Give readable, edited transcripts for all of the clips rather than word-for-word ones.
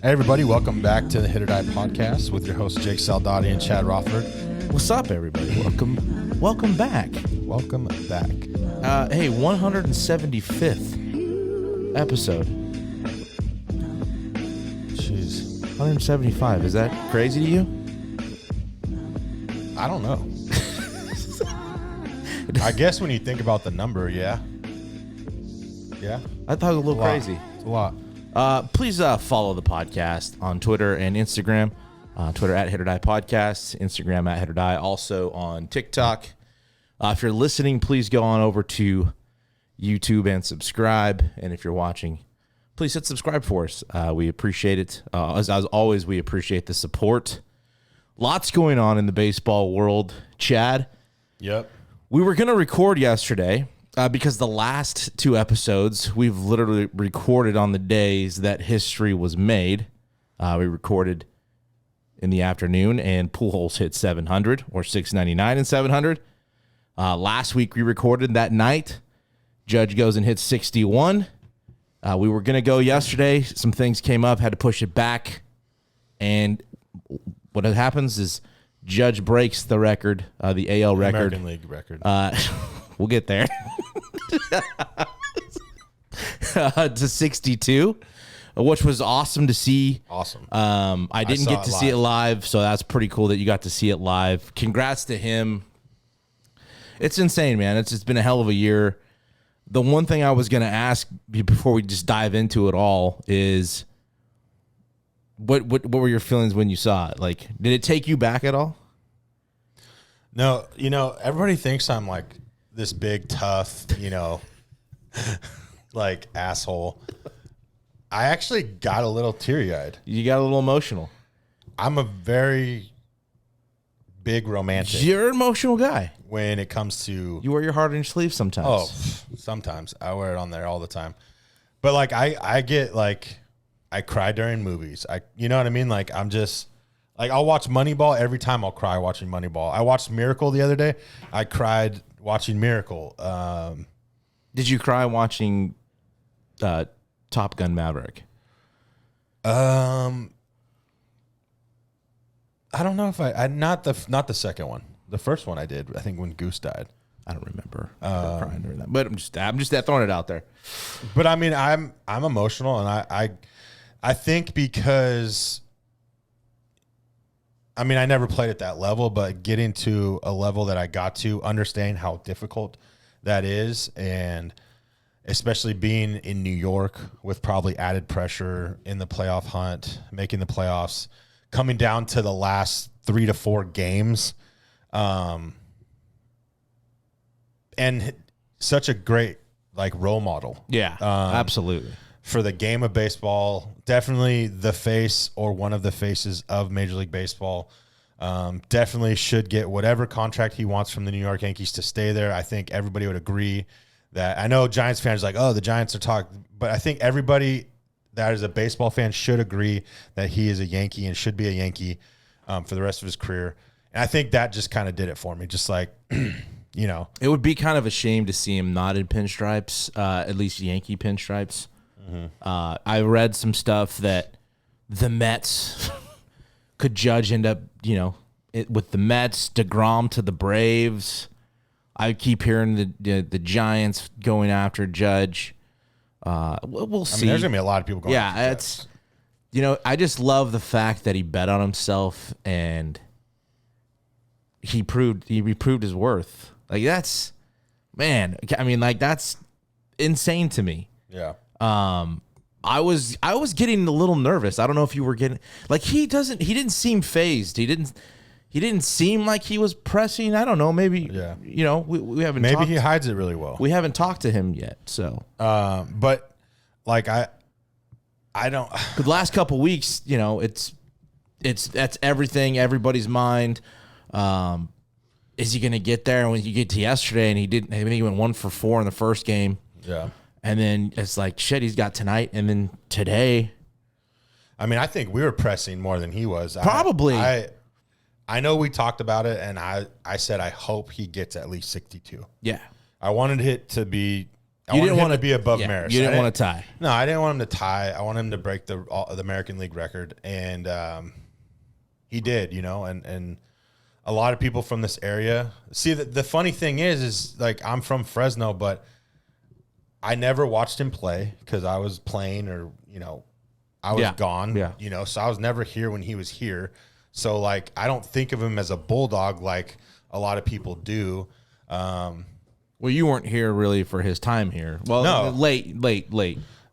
Hey everybody, welcome back to the HIT.OR.DIE podcast with your hosts Jake Saldati and Chad Rothford. What's up, everybody? Welcome back. Welcome back. Hey, 175th episode. Jeez. 175. Is that crazy to you? I don't know. I guess when you think about the number, yeah. Yeah. I thought it was a little crazy. It's a lot. Please follow the podcast on Twitter and Instagram. Twitter at HIT.OR.DIE Podcast, Instagram at HIT.OR.DIE, also on TikTok. If you're listening, please go on over to YouTube and subscribe. And if you're watching, please hit subscribe for us. We appreciate it. As always, we appreciate the support. Lots going on in the baseball world. Chad? Yep. We were going to record yesterday. Because the last two episodes, we've literally recorded on the days that history was made. We recorded in the afternoon, and Pujols hit 700 or 699 and 700. Last week, we recorded that night. Judge goes and hits 61. We were going to go yesterday. Some things came up, had to push it back. And what happens is Judge breaks the record, the AL record. American League record. We'll get there. To 62, which was awesome to see. Awesome. I didn't get to see it live, so that's pretty cool that you got to see it live. Congrats to him. It's insane, man. It's been a hell of a year. The one thing I was going to ask before we just dive into it all is, what were your feelings when you saw it? Like, did it take you back at all? No, everybody thinks I'm like this big, tough, like asshole. I actually got a little teary-eyed. You got a little emotional. I'm a very big romantic. You're an emotional guy. When it comes to... You wear your heart on your sleeve sometimes. Oh, sometimes. I wear it on there all the time. But, like, I get, like... I cry during movies. You know what I mean? Like, I'm just... Like, I'll watch Moneyball. Every time I'll cry watching Moneyball. I watched Miracle the other day. I cried watching Miracle. Did you cry watching Top Gun Maverick? I don't know if I not the second one. The first one I did. I think when Goose died. I don't remember crying during that. But I'm just throwing it out there. But I mean, I'm emotional, and I think because. I mean, I never played at that level, but getting to a level that I got to, understand how difficult that is, and especially being in New York with probably added pressure in the playoff hunt, making the playoffs, coming down to the last 3 to 4 games, and such a great role model. Yeah, absolutely. For the game of baseball, definitely the face or one of the faces of Major League Baseball. Definitely should get whatever contract he wants from the New York Yankees to stay there. I think everybody would agree that. I know Giants fans are like, oh, the Giants are talking, but I think everybody that is a baseball fan should agree that he is a Yankee and should be a Yankee for the rest of his career. And I think that just kind of did it for me. Just like, It would be kind of a shame to see him not in pinstripes, at least Yankee pinstripes. Mm-hmm. I read some stuff that the Mets could Judge end up, with the Mets, DeGrom to the Braves. I keep hearing the Giants going after Judge. We'll see. I mean, there's gonna be a lot of people going. Yeah, it's I just love the fact that he bet on himself and he proved his worth. Like that's insane to me. Yeah. I was getting a little nervous. I don't know if you were getting he didn't seem phased. He didn't seem like he was pressing. I don't know. Maybe, we haven't he hides it really well. We haven't talked to him yet. So, but I don't, the last couple of weeks, that's everything, everybody's mind. Is he going to get there? And when you get to yesterday and he didn't, I mean, he went 1 for 4 in the first game. Yeah. And then it's like, shit, he's got tonight. And then today. I mean, I think we were pressing more than he was. Probably. I know we talked about it, and I said I hope he gets at least 62. Yeah. I wanted it to be I wanted him to be above Maris. You didn't want to tie. No, I didn't want him to tie. I want him to break the American League record, and he did. And a lot of people from this area. See, the funny thing is like I'm from Fresno, but I never watched him play because I was playing or I was gone. Yeah. So I was never here when he was here. So like I don't think of him as a Bulldog like a lot of people do. Well, you weren't here really for his time here. Well, no. Late.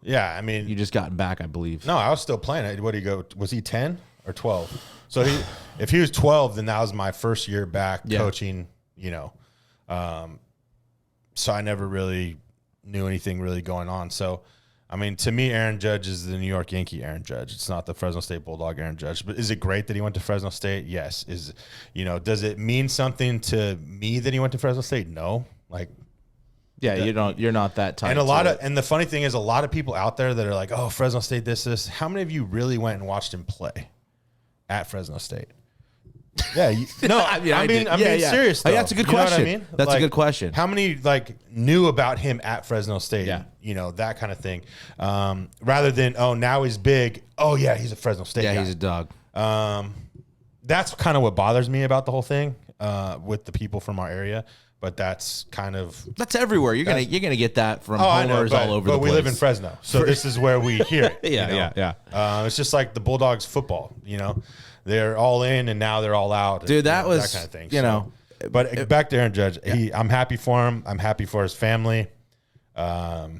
Yeah, I mean, you just gotten back, I believe. No, I was still playing. What did he go? Was he 10 or 12? So if he was 12, then that was my first year back coaching. So I never really knew anything really going on. So, I mean, to me, Aaron Judge is the New York Yankee Aaron Judge. It's not the Fresno State Bulldog Aaron Judge. But is it great that he went to Fresno State? Yes. Does it mean something to me that he went to Fresno State? No. Like, yeah, you're not that type. And the funny thing is, a lot of people out there that are like, oh, Fresno State, this. How many of you really went and watched him play at Fresno State? Yeah, I mean, serious. Though. That's a good question. You know what I mean? That's a good question. How many knew about him at Fresno State? Yeah. That kind of thing. Rather than now he's big. Oh yeah, he's a Fresno State guy. He's a dog. That's kind of what bothers me about the whole thing with the people from our area. But that's everywhere. You're gonna get that from homers all over the place. But we live in Fresno, so this is where we hear it. Yeah. It's just like the Bulldogs football. They're all in and now they're all out. Dude, that was that kind of thing. But back to Aaron Judge, I'm happy for him. I'm happy for his family, for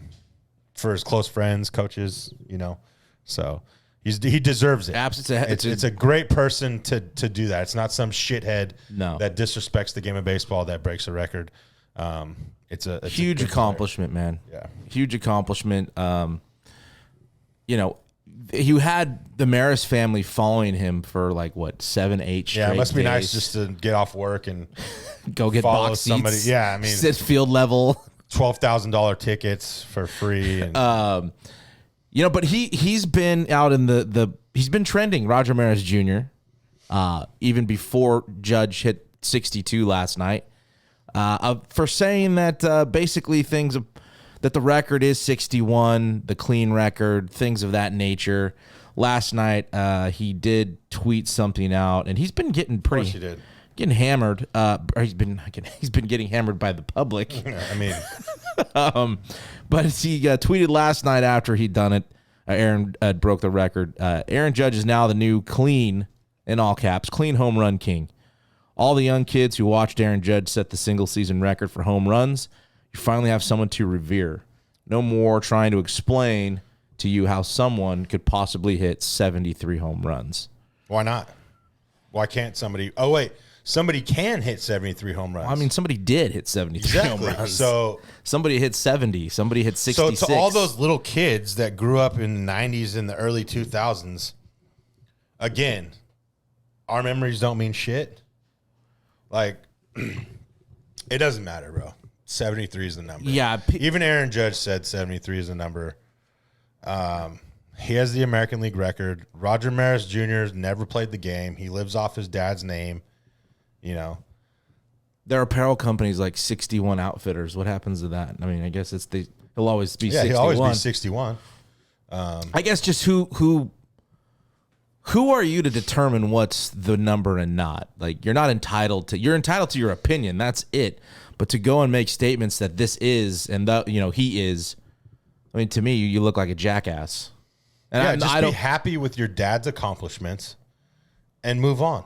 his close friends, coaches. So he deserves it. Absolutely, it's a great person to do that. It's not some shithead that disrespects the game of baseball that breaks a record. It's a huge accomplishment, man. Yeah, huge accomplishment. You had the Maris family following him for 7, 8 straight it must be days. nice just to get off work and go get box somebody. seats. Yeah, I mean, sit field level, $12,000 tickets for free. And, but he's been out in he's been trending. Roger Maris Jr. Even before Judge hit 62 last night, for saying that basically that the record is 61, the clean record, things of that nature. Last night, he did tweet something out, and he's been getting getting hammered. Or he's been getting hammered by the public. I mean, but he tweeted last night after he'd done it. Aaron broke the record. Aaron Judge is now the new clean, in all caps, clean home run king. All the young kids who watched Aaron Judge set the single season record for home runs. You finally have someone to revere. No more trying to explain to you how someone could possibly hit 73 home runs. Why not? Why can't somebody? Oh, wait. Somebody can hit 73 home runs. Well, I mean, somebody did hit 73 home runs. So somebody hit 70. Somebody hit 66. So to all those little kids that grew up in the 90s and the early 2000s, again, our memories don't mean shit. It doesn't matter, bro. 73 is the number. Yeah. Even Aaron Judge said 73 is the number. He has the American League record. Roger Maris Jr. never played the game. He lives off his dad's name. There are apparel companies like 61 Outfitters. What happens to that? I mean, I guess he'll always be 61. He'll always be 61. I guess just who are you to determine what's the number and not? You're not entitled to. You're entitled to your opinion. That's it. But to go and make statements that this is and that he is, I mean, to me, you look like a jackass. And just be happy with your dad's accomplishments and move on,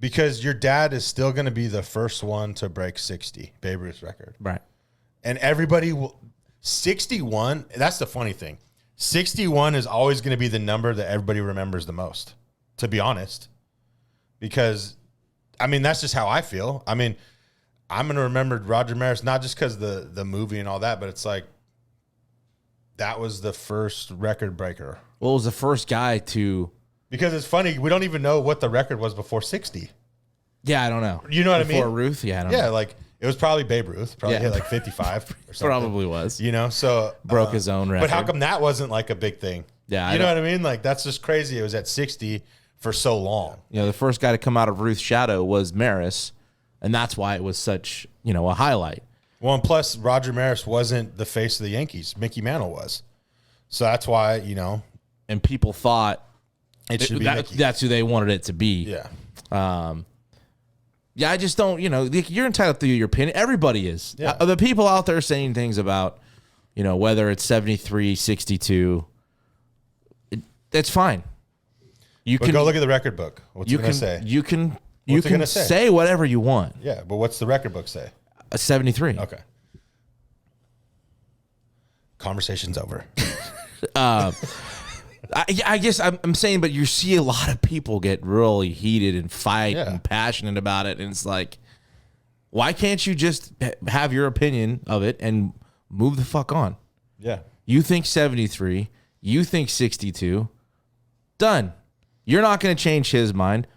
because your dad is still going to be the first one to break 60, Babe Ruth's record, right? And everybody will 61. That's the funny thing. 61 is always going to be the number that everybody remembers the most, to be honest, because I mean that's just how I feel. I mean, I'm going to remember Roger Maris, not just because the movie and all that, but it's like that was the first record breaker. Well, it was the first guy to... Because it's funny, we don't even know what the record was before 60. Yeah, I don't know. You know what I mean? Before Ruth? Yeah, I don't know. Yeah, it was probably Babe Ruth. Probably hit 55 or something. Probably was. So... Broke his own record. But how come that wasn't a big thing? Yeah, you know what I mean? That's just crazy. It was at 60 for so long. The first guy to come out of Ruth's shadow was Maris. And that's why it was such, a highlight. Well, and plus Roger Maris wasn't the face of the Yankees. Mickey Mantle was. So that's why, And people thought it should be Mickey. that's who they wanted it to be. Yeah. I just don't, you're entitled to your opinion. Everybody is. Yeah. The people out there saying things about, whether it's 73, 62, that's fine. But go look at the record book. What's it going to say? You can say whatever you want. Yeah, but what's the record book say? A 73. Okay. Conversation's over. I guess I'm saying, but you see a lot of people get really heated and fight and passionate about it, and it's like, why can't you just have your opinion of it and move the fuck on? Yeah. You think 73, you think 62, done. You're not going to change his mind.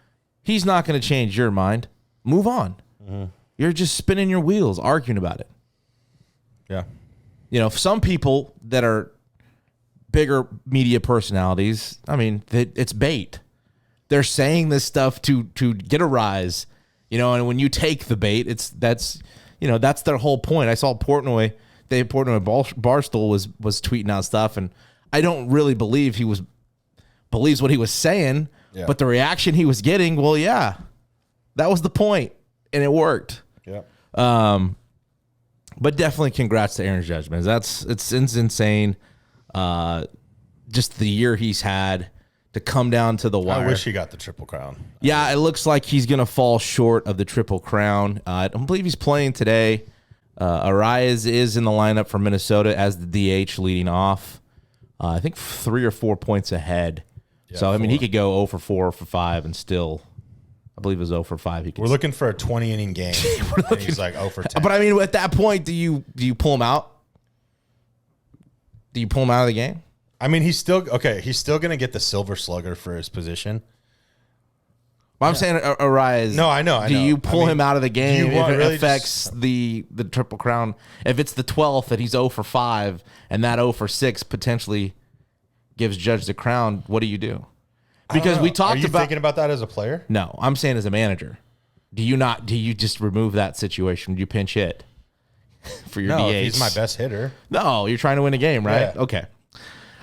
He's not going to change your mind. Move on. Mm-hmm. You're just spinning your wheels, arguing about it. Yeah. Some people that are bigger media personalities, I mean, it's bait. They're saying this stuff to get a rise, and when you take the bait, that's their whole point. I saw Portnoy Barstool was tweeting out stuff, and I don't really believe he believes what he was saying, but the reaction he was getting, well, yeah, that was the point, and it worked. Yeah. But definitely congrats to Aaron Judge, man. It's insane. Just the year he's had to come down to the wire. I wish he got the Triple Crown. Yeah, it looks like he's going to fall short of the Triple Crown. I don't believe he's playing today. Arias is in the lineup for Minnesota as the DH leading off. I think 3 or 4 points ahead. Yeah, so, I mean, he could go 0 for 4 for 5 and still, I believe it was 0 for 5. We're looking for a 20-inning game. He's like 0 for 10. But, I mean, at that point, do you pull him out? Do you pull him out of the game? I mean, he's still going to get the Silver Slugger for his position. Well, I'm saying Arias. No, I know. Do you pull him out of the game if it really affects the Triple Crown? If it's the 12th and he's 0 for 5 and that 0 for 6 potentially gives Judge the crown, what do you do? Because we talked about... Are you thinking about that as a player? No, I'm saying as a manager. Do you just remove that situation? Do you pinch hit for your DH? He's my best hitter. No, you're trying to win a game, right? Yeah. Okay.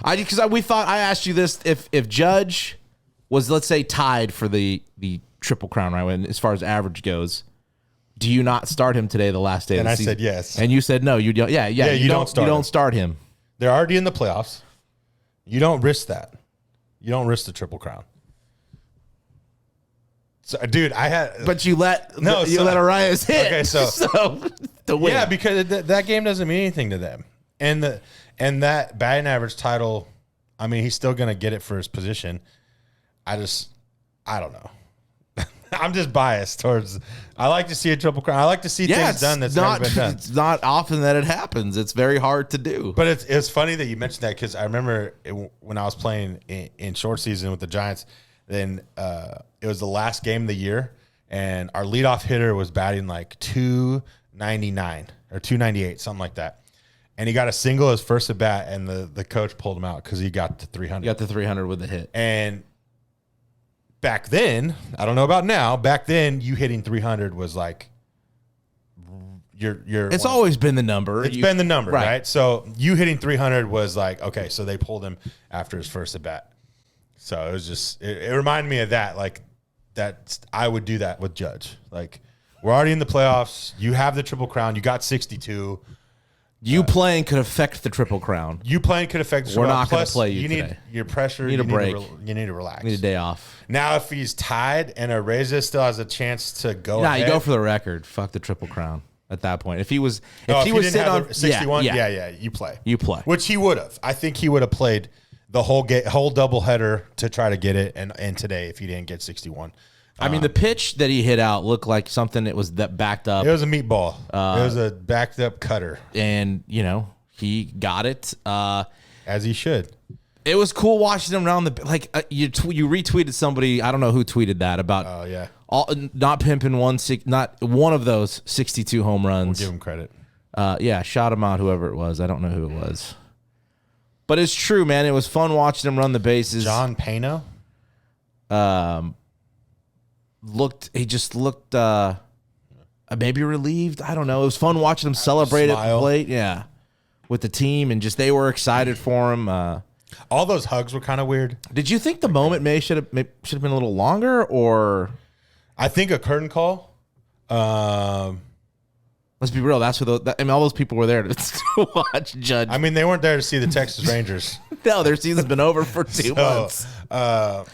I asked you this, if Judge was, let's say, tied for the Triple Crown, right, as far as average goes, do you not start him today, the last day of the season? And I said yes. And you said no, you don't. Yeah, you don't start him. They're already in the playoffs. You don't risk that. You don't risk the Triple Crown. So, dude, but you let Arias hit. Okay, so to win. Yeah, because that game doesn't mean anything to them, and that batting average title, I mean, he's still gonna get it for his position. I don't know. I'm just biased towards. I like to see a Triple Crown. I like to see things done that's never been done. It's not often that it happens. It's very hard to do. But it's funny that you mentioned that because I remember when I was playing in short season with the Giants. Then it was the last game of the year, and our leadoff hitter was batting like 299 or 298, something like that. And he got a single his first at bat, and the coach pulled him out because he got to 300. He got to 300 with the hit. And back then, I don't know about now, back then you hitting 300 was like it's always been the number. It's been the number, right? So you hitting 300 was like, okay, so they pulled him after his first at bat. So it was just, it reminded me of that, like that I would do that with Judge. Like, we're already in the playoffs. You have the Triple Crown. You got 62. You playing could affect the Triple Crown. You playing could affect the Triple Crown. We're not going to play you today. Need your pressure. You need a break. You need to relax. You need a day off. Now, if he's tied and Areza still has a chance to go ahead. You go for the record. Fuck the Triple Crown at that point. If he was sitting on 61, you play. You play. Which he would have. I think he would have played the whole doubleheader to try to get it, and today if he didn't get 61. I mean, the pitch that he hit out looked like something that was backed up. It was a meatball. It was a backed up cutter, and he got it as he should. It was cool watching him around you retweeted somebody, I don't know who tweeted that about. Not pimping not one of those 62 home runs. We'll give him credit. Shout him out, whoever it was. I don't know who it was. But it's true, man. It was fun watching him run the bases. John Pano? He just looked maybe relieved. I don't know. It was fun watching them celebrate at the plate. Yeah, with the team, and just they were excited for him. All those hugs were kind of weird. Did you think the moment should have been a little longer, or? I think a curtain call. Let's be real. That's what all those people were there to watch Judge. I mean, they weren't there to see the Texas Rangers. No, their season's been over for 2 months. I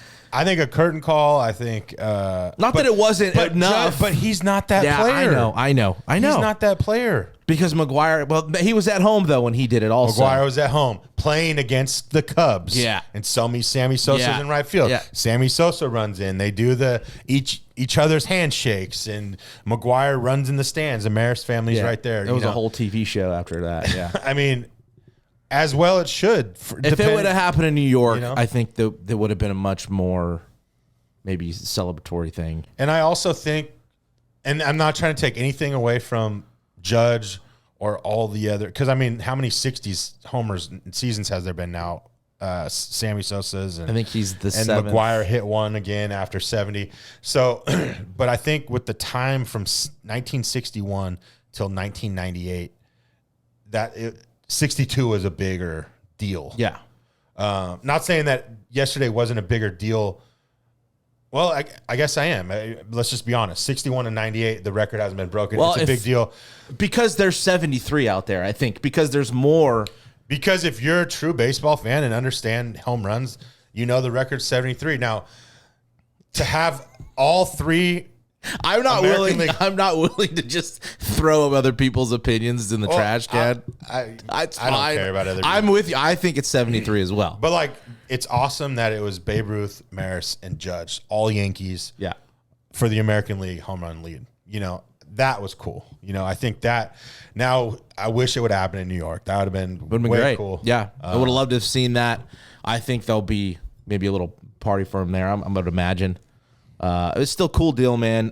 think a curtain call. I think that it wasn't enough, but he's not that player. I know. He's not that player. Because McGuire, well, he was at home though when he did it. Also, McGuire was at home playing against the Cubs. Yeah, and Sammy Sosa's in right field. Yeah. Sammy Sosa runs in. They do the each other's handshakes, and McGuire runs in the stands. The Maris family's right there. There was a whole TV show after that. Yeah, I mean, as well it should. If it would have happened in New York, I think there would have been a much more maybe celebratory thing. And I also think, and I'm not trying to take anything away from Judge or all the other, because I mean, how many 60s homers seasons has there been now? Sammy Sosa's, and I think he's the and 7th. McGuire hit one again after 70. So, but I think with the time from 1961 till 1998, 62 was a bigger deal. Yeah. Not saying that yesterday wasn't a bigger deal. Well, I guess I am. Let's just be honest. 61 and 98, the record hasn't been broken. Well, it's a big deal. Because there's 73 out there, I think. Because there's more. Because if you're a true baseball fan and understand home runs, you know the record's 73. Now, to have all three, I'm not willing to just throw other people's opinions in the trash can. I don't care about other people. I'm with you. I think it's 73 as well. But like, it's awesome that it was Babe Ruth, Maris, and Judge, all Yankees. Yeah. For the American League home run lead. You know, that was cool. You know, I think that now I wish it would happen in New York. That would have been way great. Cool. Yeah. I would have loved to have seen that. I think there'll be maybe a little party for him there. I'm going to imagine. It's still a cool deal, man.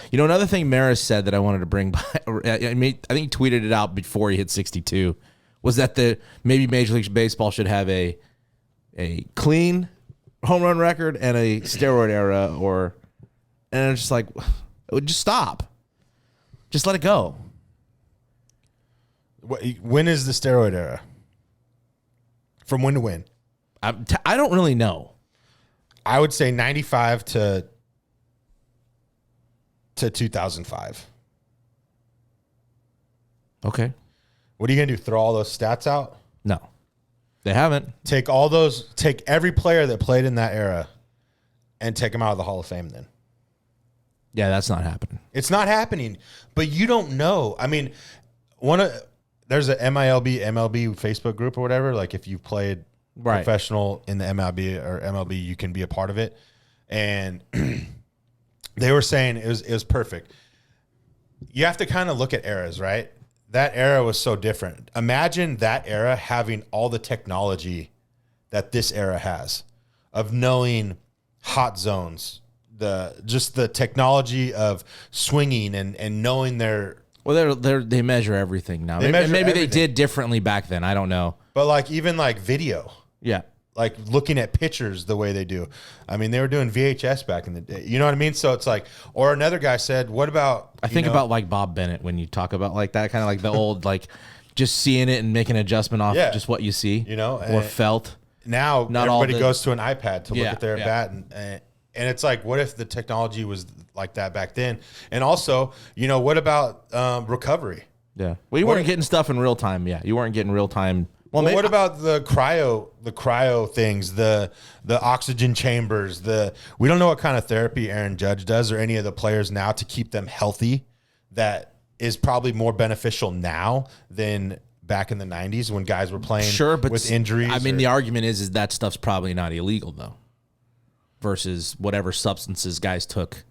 You know, another thing Maris said that I wanted to bring by, I think he tweeted it out before he hit 62, was that maybe Major League Baseball should have a clean home run record and a steroid era, and it's just like, just stop. Just let it go. When is the steroid era? From when to when? I don't really know. I would say 95 to 2005. Okay. What are you going to do? Throw all those stats out? No. They haven't. Take every player that played in that era and take them out of the Hall of Fame then. Yeah, that's not happening. It's not happening, but you don't know. I mean, there's a MLB Facebook group or whatever. Like if you've played professional in the MLB, you can be a part of it. And they were saying it was perfect. You have to kind of look at eras, right? That era was so different. Imagine that era having all the technology that this era has of knowing hot zones, the technology of swinging and knowing their. Well, they measure everything now. Maybe they did differently back then. I don't know. But like even like video. Yeah. Like looking at pictures the way they do. I mean, they were doing VHS back in the day. You know what I mean? So it's like, or another guy said, what about. I think about like Bob Bennett when you talk about like that, kind of like the old, like just seeing it and making an adjustment off just what you see, you know, or felt. Now everybody goes to an iPad to look at their bat. And it's like, what if the technology was like that back then? And also, you know, what about recovery? Yeah. Well, you weren't getting stuff in real time. Yeah. You weren't getting real time. Well, what about the cryo things, the oxygen chambers, we don't know what kind of therapy Aaron Judge does or any of the players now to keep them healthy. That is probably more beneficial now than back in the 90s when guys were playing with injuries. I mean, the argument is that stuff's probably not illegal though. Versus whatever substances guys took.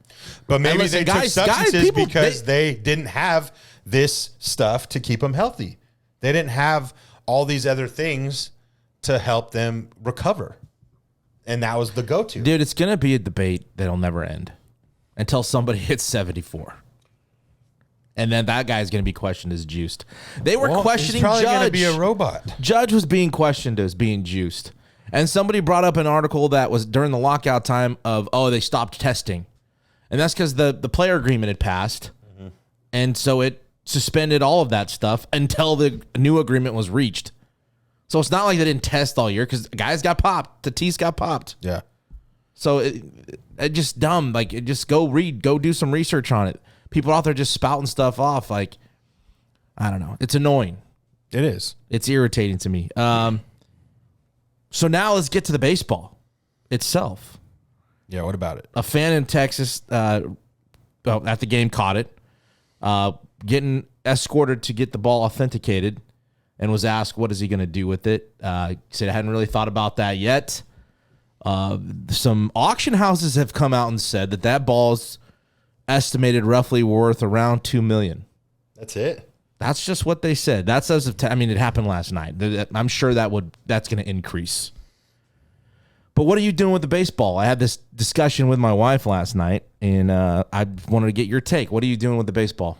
But maybe they took substances because they didn't have this stuff to keep them healthy. They didn't have all these other things to help them recover. And that was the go-to. Dude, it's going to be a debate that'll never end until somebody hits 74. And then that guy's going to be questioned as juiced. They were questioning Judge. He's probably going to be a robot. Judge was being questioned as being juiced. And somebody brought up an article that was during the lockout time of, they stopped testing. And that's because the player agreement had passed. Mm-hmm. And so it suspended all of that stuff until the new agreement was reached. So it's not like they didn't test all year because guys got popped. Tatis got popped. Yeah. So it just dumb. Like, just go do some research on it. People out there just spouting stuff off. Like, I don't know. It's annoying. It is. It's irritating to me. So now let's get to the baseball itself. Yeah, what about it? A fan in Texas at the game caught it, getting escorted to get the ball authenticated, and was asked, what is he going to do with it? He said, I hadn't really thought about that yet. Some auction houses have come out and said that ball's estimated roughly worth around $2 million. That's it? That's just what they said. That's as of it happened last night. I'm sure that's going to increase. But what are you doing with the baseball? I had this discussion with my wife last night, and I wanted to get your take. What are you doing with the baseball,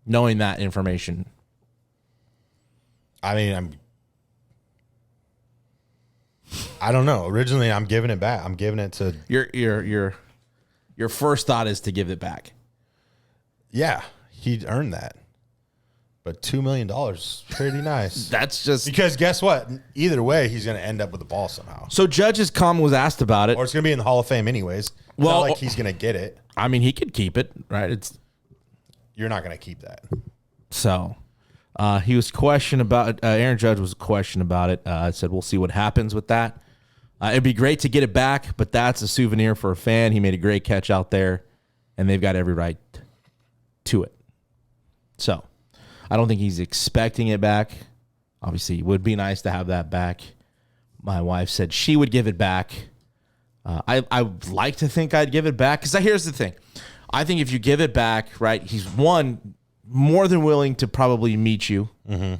knowing that information? I mean, I don't know. Originally, I'm giving it back. I'm giving it to your first thought is to give it back. Yeah, he'd earned that. But $2 million is pretty nice. That's just because guess what? Either way, he's going to end up with the ball somehow. So Judge's comment was asked about it, or it's going to be in the Hall of Fame anyways. It's well, not like he's going to get it. I mean, he could keep it, right? You're not going to keep that. So he was questioned about. Aaron Judge was questioned about it. I said we'll see what happens with that. It'd be great to get it back, but that's a souvenir for a fan. He made a great catch out there, and they've got every right to it. So. I don't think he's expecting it back. Obviously, it would be nice to have that back. My wife said she would give it back. I would like to think I'd give it back because here's the thing. I think if you give it back, right, he's more than willing to probably meet you. Mm-hmm.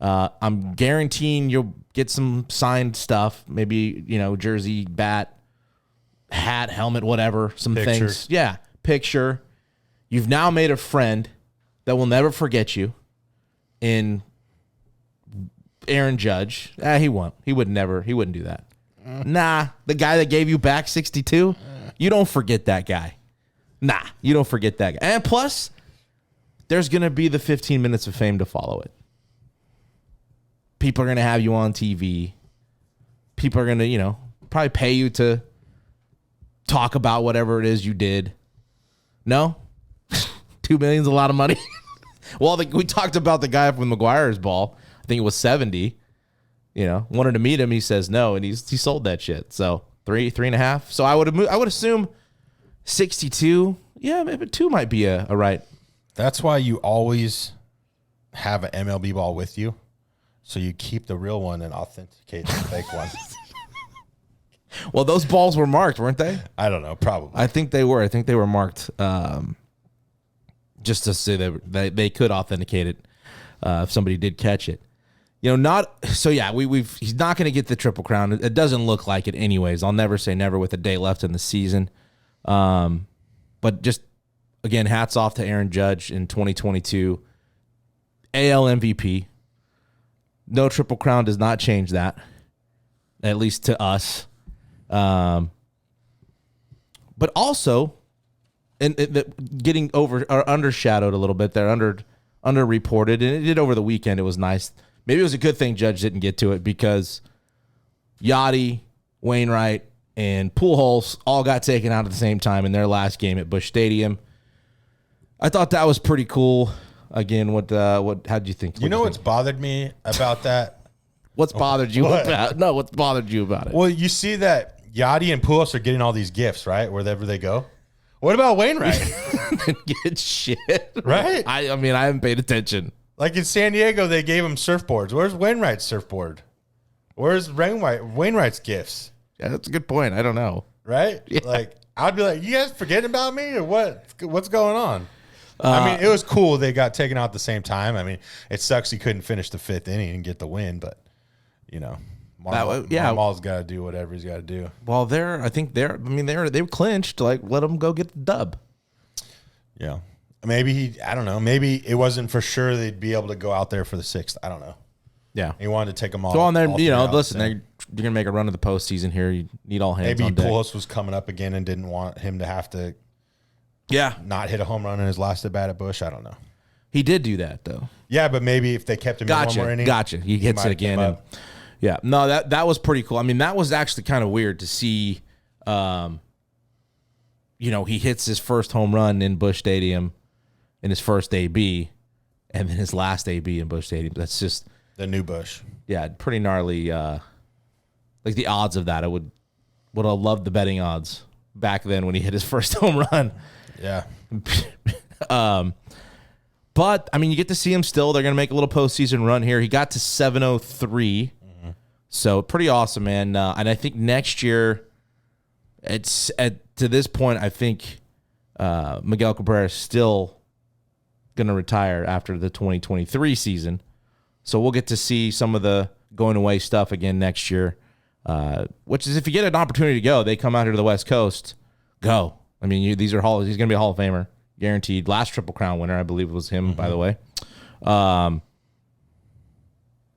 I'm guaranteeing you'll get some signed stuff, maybe, jersey, bat, hat, helmet, whatever, some picture. Things. Yeah, picture. You've now made a friend that will never forget you. In Aaron Judge, he won't. He wouldn't do that. Nah, the guy that gave you back 62, you don't forget that guy. Nah, you don't forget that guy. And plus, there's going to be the 15 minutes of fame to follow it. People are going to have you on TV. People are going to, probably pay you to talk about whatever it is you did. No? $2 million is a lot of money. Well, we talked about the guy from McGuire's ball. I think it was 70. Wanted to meet him. He says no, and he sold that shit. So 3.5. So I would assume 62. Yeah, maybe 2 might be a right. That's why you always have an MLB ball with you, so you keep the real one and authenticate the fake one. Well, those balls were marked, weren't they? I don't know. Probably. I think they were. I think they were marked. Just to say that they could authenticate it if somebody did catch it. He's not going to get the Triple Crown. It doesn't look like it anyways. I'll never say never with a day left in the season. But just, again, hats off to Aaron Judge in 2022. AL MVP. No Triple Crown does not change that, at least to us. But also... And getting over or undershadowed a little bit. They're underreported, and it did over the weekend. It was nice. Maybe it was a good thing Judge didn't get to it because Yachty, Wainwright, and Pujols all got taken out at the same time in their last game at Busch Stadium. I thought that was pretty cool. Again, how'd you think? What's bothered me about that? What's bothered you about? No, what's bothered you about it? Well, you see that Yachty and Pujols are getting all these gifts, right? Wherever they go. What about Wainwright? Get shit. Right? I haven't paid attention. Like in San Diego, they gave him surfboards. Where's Wainwright's surfboard? Where's Wainwright's gifts? Yeah, that's a good point. I don't know. Right? Yeah. Like, I'd be like, you guys forgetting about me or what? What's going on? It was cool they got taken out at the same time. I mean, it sucks he couldn't finish the 5th inning and get the win, but, Marmal's got to do whatever he's got to do. Well, they clinched. Like, let them go get the dub. Yeah. Maybe I don't know. Maybe it wasn't for sure they'd be able to go out there for the 6th. I don't know. Yeah. He wanted to take them all. Go on there. Listen, you're going to make a run of the postseason here. You need all hands maybe on deck. Pujols was coming up again and didn't want him to have to Yeah. not hit a home run in his last at bat at Busch. I don't know. He did do that, though. Yeah, but maybe if they kept him in one more inning. Gotcha. He hits it again. And, yeah. No, that was pretty cool. I mean, that was actually kind of weird to see. He hits his first home run in Busch Stadium in his first AB, and then his last AB in Busch Stadium. That's just the new Busch. Yeah, pretty gnarly. Like the odds of that, I would have loved the betting odds back then when he hit his first home run. Yeah. But I mean, you get to see him still. They're going to make a little postseason run here. He got to 703, so pretty awesome, man. And I think next year, to this point, I think Miguel Cabrera is still going to retire after the 2023 season. So we'll get to see some of the going away stuff again next year, which is if you get an opportunity to go, they come out here to the West Coast, go. I mean, he's going to be a Hall of Famer, guaranteed. Last Triple Crown winner, I believe it was him, by the way.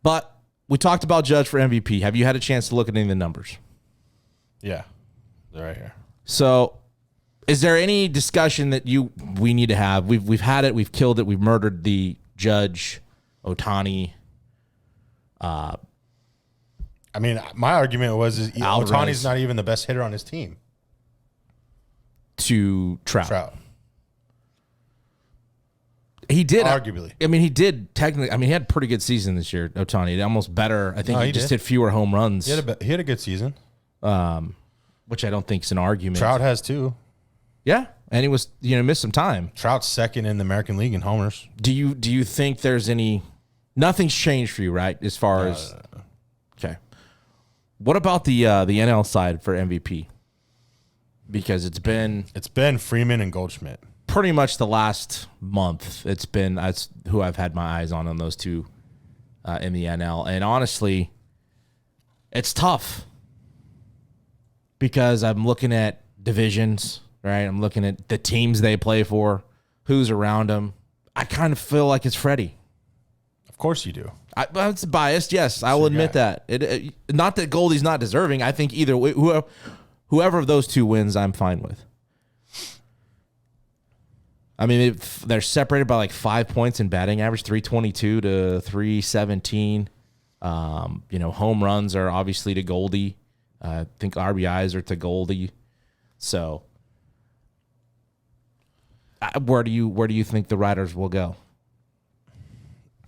But we talked about Judge for MVP. Have you had a chance to look at any of the numbers? Yeah, they're right here. So, is there any discussion that we need to have? We've had it. We've killed it. We've murdered the Judge, Ohtani. I mean, my argument was Ohtani's not even the best hitter on his team. To Trout. He did. Arguably. I mean, he did technically. I mean, he had a pretty good season this year, Ohtani. Almost better. I think he just hit fewer home runs. He had a good season. Which I don't think is an argument. Trout has too. Yeah, and he was missed some time. Trout's second in the American League in homers. Do you think there's any? Nothing's changed for you, right? As far as okay, what about the NL side for MVP? Because it's been Freeman and Goldschmidt. Pretty much the last month. That's who I've had my eyes on those two in the NL, and honestly, it's tough. Because I'm looking at divisions, right? I'm looking at the teams they play for, who's around them. I kind of feel like it's Freddie. Of course you do. It's biased, yes. I will admit that. Not that Goldie's not deserving. I think either way, whoever of those two wins, I'm fine with. I mean, they're separated by like 5 points in batting average, 322 to 317. Home runs are obviously to Goldie. I think RBIs are to Goldie. So, where do you think the Riders will go?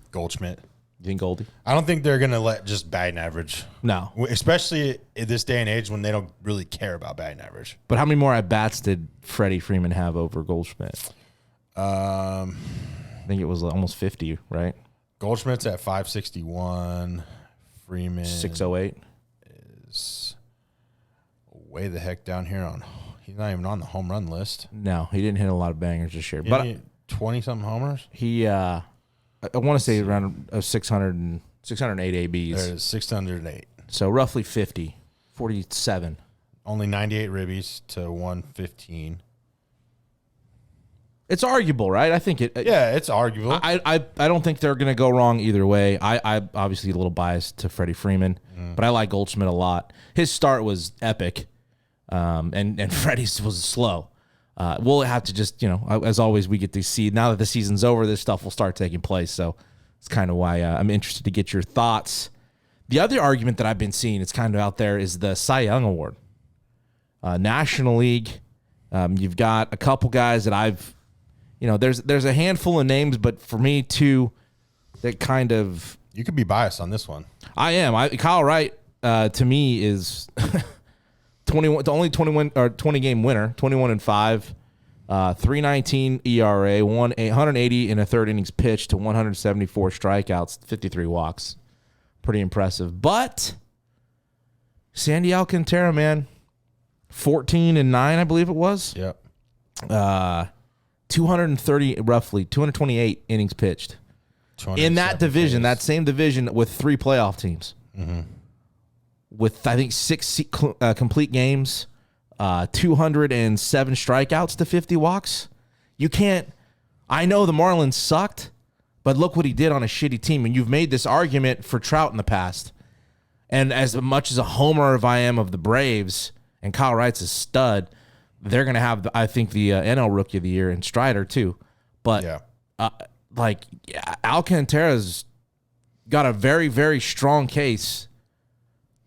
Goldschmidt. You think Goldie? I don't think they're going to let just batting average. No. Especially in this day and age when they don't really care about batting average. But how many more at-bats did Freddie Freeman have over Goldschmidt? I think it was almost 50, right? Goldschmidt's at 561. Freeman 608 is way the heck down here he's not even on the home run list. No, he didn't hit a lot of bangers this year. But 20-something homers? He I want to say around 608 ABs. There's 608. So roughly 47. Only 98 ribbies to 115. It's arguable, right? I think it. Yeah, it's arguable. I don't think they're going to go wrong either way. I obviously a little biased to Freddie Freeman, but I like Goldschmidt a lot. His start was epic, and Freddie's was slow. We'll have to just, as always, we get to see now that the season's over, this stuff will start taking place. So it's kind of why I'm interested to get your thoughts. The other argument that I've been seeing, it's kind of out there, is the Cy Young Award. National League, you've got a couple guys that I've. There's a handful of names, but for me, too, that kind of... You could be biased on this one. I am. Kyle Wright, to me, is 21. The only 21 or 20-game winner, 21-5, 3.19 ERA, 180 in a third innings pitched to 174 strikeouts, 53 walks. Pretty impressive. But Sandy Alcantara, man, 14-9, I believe it was. Yep. 228 innings pitched in that division, that same division with 3 playoff teams. Mm-hmm. With, I think, 6 complete games, 207 strikeouts to 50 walks. You can't. I know the Marlins sucked, but look what he did on a shitty team. And you've made this argument for Trout in the past. And as much as a homer of I am of the Braves, and Kyle Wright's a stud, they're going to have, I think, the NL Rookie of the Year in Strider too. But Alcantara's got a very, very strong case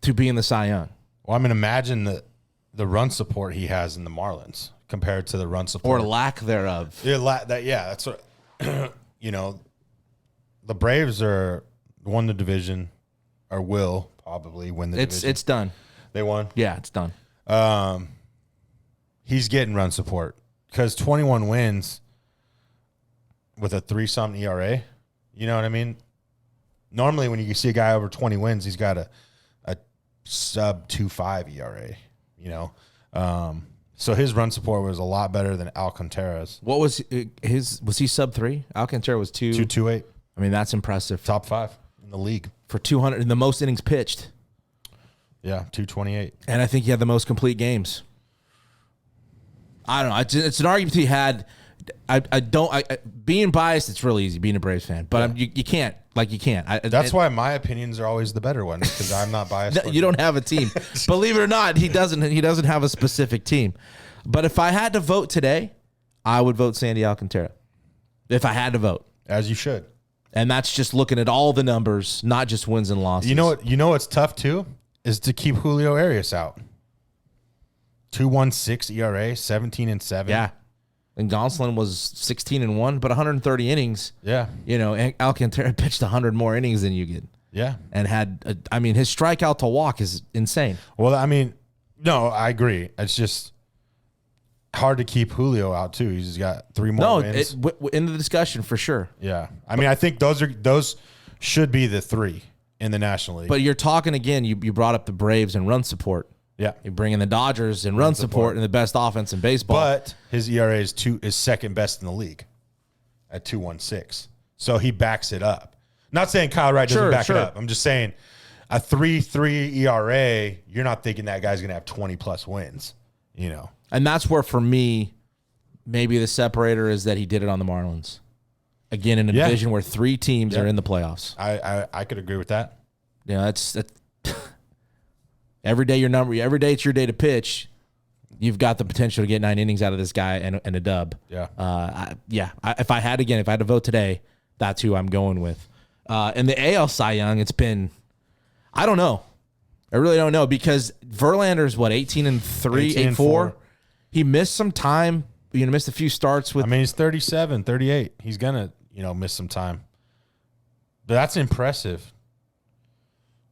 to be in the Cy Young. Well, I mean, imagine the run support he has in the Marlins compared to the run support or lack thereof. That's what the Braves won the division, or will probably win the division. It's done. They won. Yeah, it's done. He's getting run support because 21 wins with a 3-something ERA. You know what I mean? Normally, when you see a guy over 20 wins, he's got a sub 2.5 ERA. So his run support was a lot better than Alcantara's. What was his? Was he sub 3? Alcantara was 2.28. I mean, that's impressive. Top 5 in the league for 200 in the most innings pitched. Yeah, 228. And I think he had the most complete games. I don't know. It's an argument he had. Being biased, it's really easy being a Braves fan, but you can't. You can't. That's why my opinions are always the better ones, because I'm not biased. You don't have a team. Believe it or not, he doesn't have a specific team. But if I had to vote today, I would vote Sandy Alcantara. If I had to vote. As you should. And that's just looking at all the numbers, not just wins and losses. You know what's tough too? Is to keep Julio Arias out. 2.16 ERA, 17-7. Yeah. And Gonsolin was 16-1, but 130 innings. Yeah. And Alcantara pitched 100 more innings than you did. Yeah. And had, his strikeout to walk is insane. Well, no, I agree. It's just hard to keep Julio out too. He's got 3 more wins. In the discussion for sure. Yeah. I think those should be the 3 in the National League. But you're talking again, you brought up the Braves and run support. Yeah. You bring in the Dodgers and run support and the best offense in baseball. But his ERA is second best in the league at 2.16. So he backs it up. Not saying Kyle Wright doesn't back it up. I'm just saying a 3.3 ERA, you're not thinking that guy's going to have 20-plus wins, And that's where, for me, maybe the separator is that he did it on the Marlins. Again, in a division where 3 teams are in the playoffs. I could agree with that. That's every day it's your day to pitch. You've got the potential to get 9 innings out of this guy and a dub. Yeah. If I had to vote today, that's who I'm going with. In the AL Cy Young, it's been, I don't know. I really don't know, because Verlander's 18-3, 8-4. He missed some time. Missed a few starts with. He's 37, 38. He's gonna, miss some time. But that's impressive.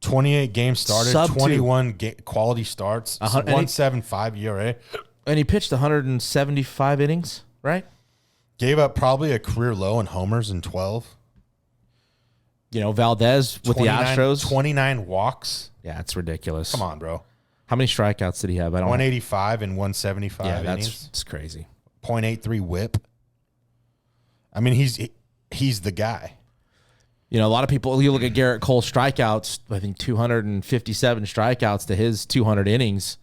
28 games started, 21 quality starts, 1.75 ERA. And he pitched 175 innings, right? Gave up probably a career low in homers in 12. Valdez with the Astros. 29 walks. Yeah, it's ridiculous. Come on, bro. How many strikeouts did he have? 185 and 175 innings. That's crazy. 0.83 whip. He's the guy. A lot of people, you look at Garrett Cole strikeouts, I think 257 strikeouts to his 200 innings.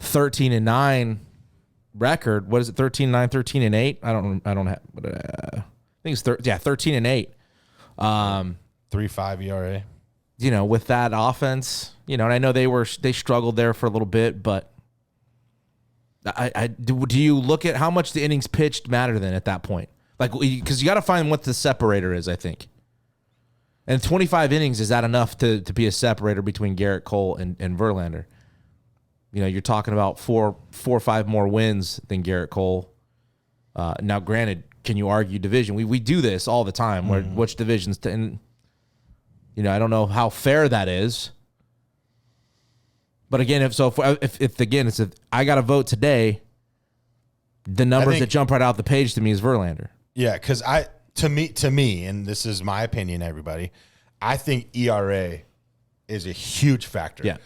13-9 record. What is it? 13-9, 13-8? I don't have, I think it's 13-8. 3.5 ERA. With that offense, and I know they struggled there for a little bit, but do you look at how much the innings pitched matter then at that point? Because you got to find what the separator is, I think. And 25 innings, is that enough to be a separator between Garrett Cole and Verlander? You're talking about four or 5 more wins than Garrett Cole. Now, granted, can you argue division? We do this all the time. Where which divisions? I don't know how fair that is. But again, if I got to vote today, the numbers that jump right out the page to me is Verlander. Yeah, because to me, and this is my opinion, everybody, I think ERA is a huge factor. Yeah.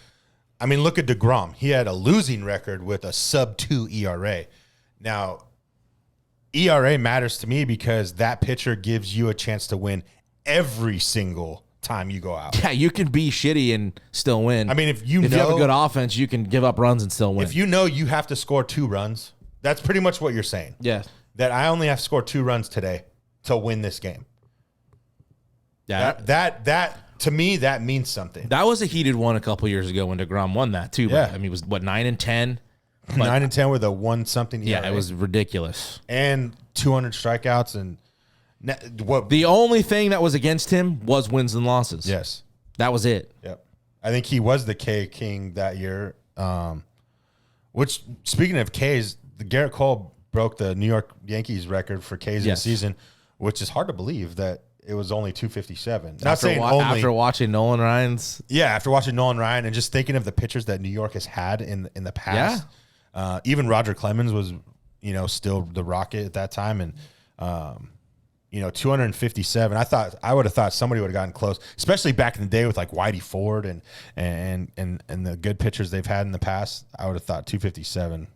Look at DeGrom. He had a losing record with a sub-2 ERA. Now, ERA matters to me because that pitcher gives you a chance to win every single time you go out. Yeah, you can be shitty and still win. If you have a good offense, you can give up runs and still win. If you have to score 2 runs, that's pretty much what you're saying. Yeah. That I only have to score 2 runs today to win this game. Yeah. That to me, that means something. That was a heated one a couple years ago when DeGrom won that too. Yeah. He was 9-10. 9-10 with a 1-something ERA. Yeah, it was ridiculous. And 200 strikeouts. And what? The only thing that was against him was wins and losses. Yes. That was it. Yep. I think he was the K king that year. Which, speaking of Ks, the Garrett Cole broke the New York Yankees record for Ks in a season, which is hard to believe that it was only 257. After watching Nolan Ryan's. Yeah, after watching Nolan Ryan and just thinking of the pitchers that New York has had in the past. Yeah. Even Roger Clemens was, still the Rocket at that time. And, 257. I would have thought somebody would have gotten close, especially back in the day with like Whitey Ford and the good pitchers they've had in the past. I would have thought 257.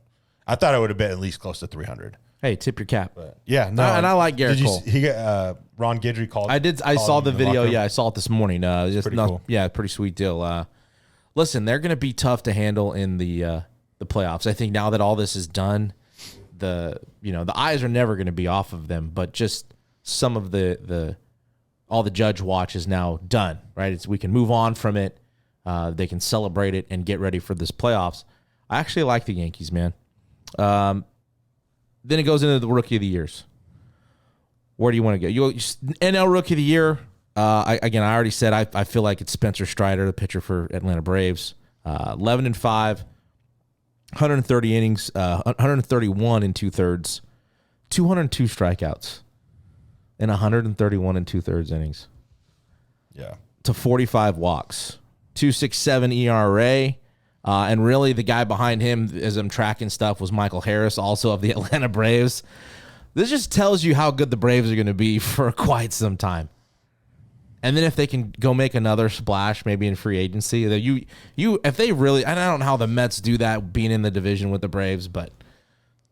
I thought it would have been at least close to 300. Hey, tip your cap. But yeah, no, and I like Garrett Cole. He got Ron Guidry called. I did. I saw the video. Yeah, I saw it this morning. Pretty cool. Yeah, pretty sweet deal. Listen, they're going to be tough to handle in the playoffs. I think now that all this is done, the eyes are never going to be off of them. But just some of all the judge watch is now done. Right, we can move on from it. They can celebrate it and get ready for this playoffs. I actually like the Yankees, man. Then it goes into the Rookie of the Years. Where do you want to go? NL Rookie of the Year. I already said I feel like it's Spencer Strider, the pitcher for Atlanta Braves. 11-5, 130 innings, 131 and 2/3, 202 strikeouts, and 131 and 2/3 innings. Yeah. To 45 walks, 2.67 ERA. And really, the guy behind him, as I'm tracking stuff, was Michael Harris, also of the Atlanta Braves. This just tells you how good the Braves are going to be for quite some time. And then if they can go make another splash, maybe in free agency, if they really, I don't know how the Mets do that, being in the division with the Braves, but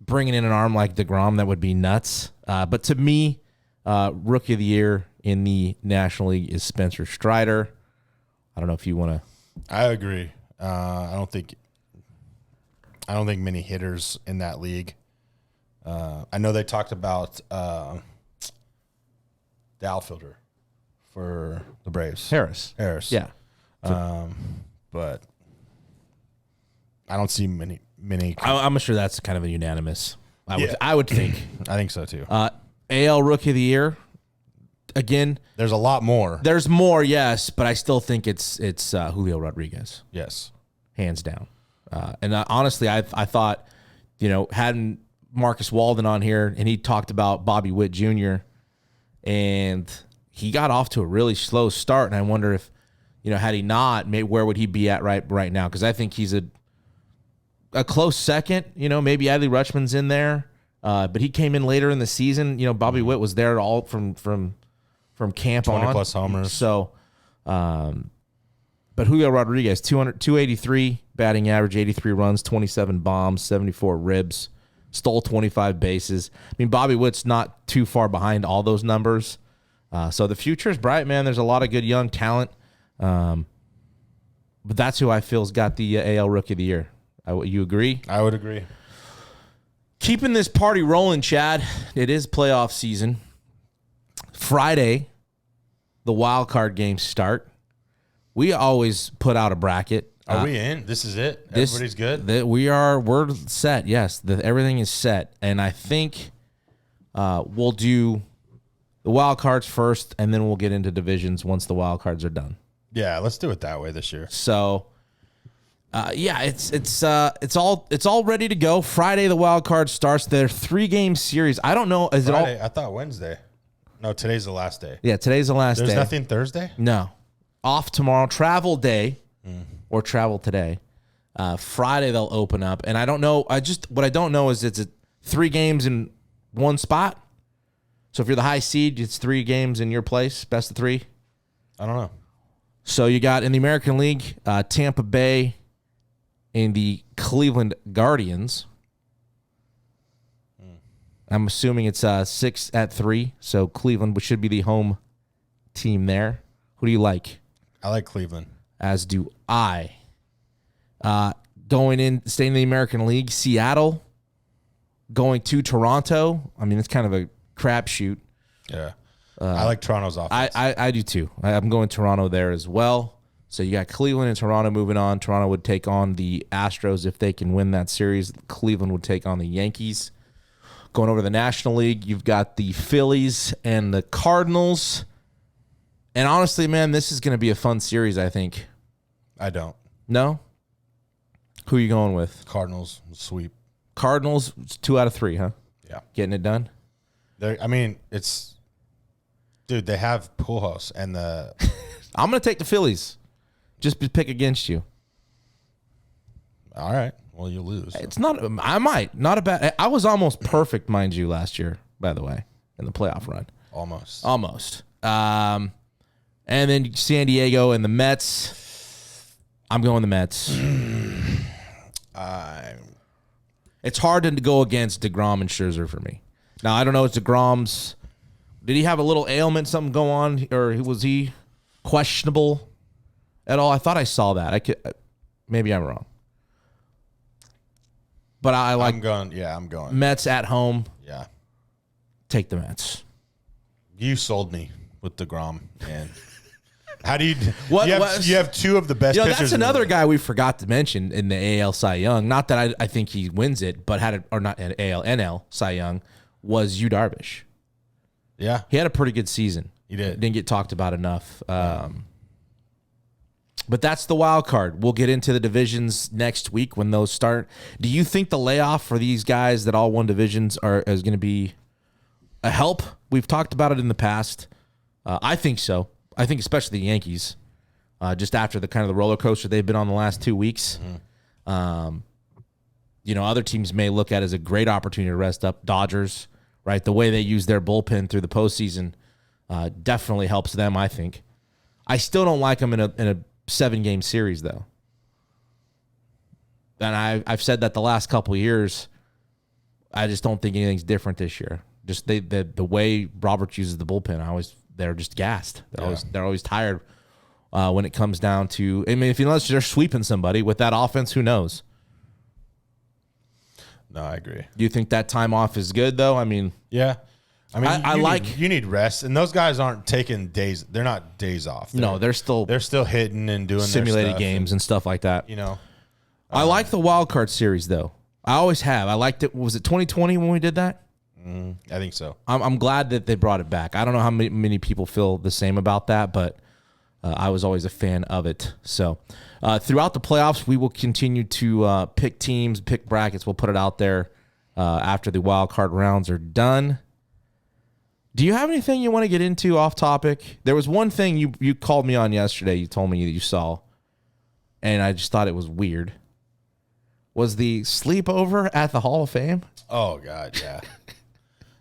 bringing in an arm like DeGrom, that would be nuts. But to me, Rookie of the Year in the National League is Spencer Strider. I don't know if you want to. I agree. I don't think many hitters in that league. I know they talked about the outfielder for the Braves, Harris. Yeah. But I don't see many. I'm sure that's kind of a unanimous. I would think. I think so too. AL Rookie of the Year. Again, there's a lot more. There's more, yes, but I still think it's Julio Rodriguez. Yes, hands down. And honestly, I thought, hadn't Marcus Walden on here, and he talked about Bobby Witt Jr., and he got off to a really slow start, and I wonder if, had he not, where would he be at right now? Because I think he's a close second. Maybe Adley Rutschman's in there, but he came in later in the season. Bobby Witt was there all from camp 20 on. plus homers. So, but Julio Rodriguez, 283 batting average, 83 runs, 27 bombs, 74 ribs, stole 25 bases. I mean, Bobby Witt's not too far behind all those numbers. So the future is bright, man. There's a lot of good young talent. But that's who I feel's got the AL Rookie of the Year. You agree? I would agree. Keeping this party rolling, Chad. It is playoff season. Friday, the wild card games start. We always put out a bracket. Are we in? This is it? Everybody's good? We're set, yes. Everything is set. And I think we'll do the wild cards first, and then we'll get into divisions once the wild cards are done. Yeah, let's do it that way this year. So, it's all ready to go. Friday, the wild card starts. They're 3-game series. I don't know. Is Friday? it all? I thought Wednesday. No, today's the last day. Yeah, today's the last day. There's nothing Thursday? No. Off tomorrow. Travel day or travel today. Friday they'll open up, and I don't know. What I don't know is it's 3 games in one spot. So if you're the high seed, it's 3 games in your place, best of 3. I don't know. So you got in the American League, Tampa Bay and the Cleveland Guardians. I'm assuming it's 6-3. So Cleveland should be the home team there. Who do you like? I like Cleveland. As do I. Staying in the American League, Seattle going to Toronto. I mean, it's kind of a crapshoot. Yeah. I like Toronto's offense. I do too. I'm going Toronto there as well. So you got Cleveland and Toronto moving on. Toronto would take on the Astros if they can win that series. Cleveland would take on the Yankees. Going over to the National League, you've got the Phillies and the Cardinals. And honestly, man, this is going to be a fun series, I think. I don't. No? Who are you going with? Cardinals sweep. Cardinals, 2 out of 3, huh? Yeah. Getting it done? It's... Dude, they have Pujols and the... I'm going to take the Phillies. Just to pick against you. All right. Well, you lose. It's not. I might. Not a bad. I was almost perfect, mind you, last year, by the way, in the playoff run. Almost. And then San Diego and the Mets. I'm going the Mets. It's hard to go against DeGrom and Scherzer for me. Now, I don't know. It's DeGrom's. Did he have a little ailment, something go on, or was he questionable at all? I thought I saw that. Maybe I'm wrong. But I like. I'm going. Mets at home. Yeah. Take the Mets. You sold me with DeGrom, man. How do you? What, you have 2 of the best pitchers. That's another guy we forgot to mention in the AL Cy Young. Not that I think he wins it, but not an AL NL Cy Young was Yu Darvish. Yeah, he had a pretty good season. He did. Didn't get talked about enough. But that's the wild card. We'll get into the divisions next week when those start. Do you think the layoff for these guys that all won divisions is going to be a help? We've talked about it in the past. I think so. I think especially the Yankees, just after the kind of the roller coaster they've been on the last 2 weeks. Other teams may look at it as a great opportunity to rest up. Dodgers, right? The way they use their bullpen through the postseason definitely helps them, I think. I still don't like them in a 7-game series, though. And I've said that the last couple of years. I just don't think anything's different this year. Just the way Roberts uses the bullpen, they're just gassed. They're always tired when it comes down to. I mean, unless they're sweeping somebody with that offense, who knows? No, I agree. Do you think that time off is good, though? I mean, yeah. I mean, you need rest, and those guys aren't taking days. They're not days off. They're still hitting and doing simulated games and stuff like that. I like the wild card series though. I always have. I liked it. Was it 2020 when we did that? I think so. I'm glad that they brought it back. I don't know how many people feel the same about that, but I was always a fan of it. So throughout the playoffs, we will continue to pick teams, pick brackets. We'll put it out there after the wild card rounds are done. Do you have anything you want to get into off topic? There was one thing you called me on yesterday. You told me that you saw, and I just thought it was weird. Was the sleepover at the Hall of Fame? Oh, God, yeah.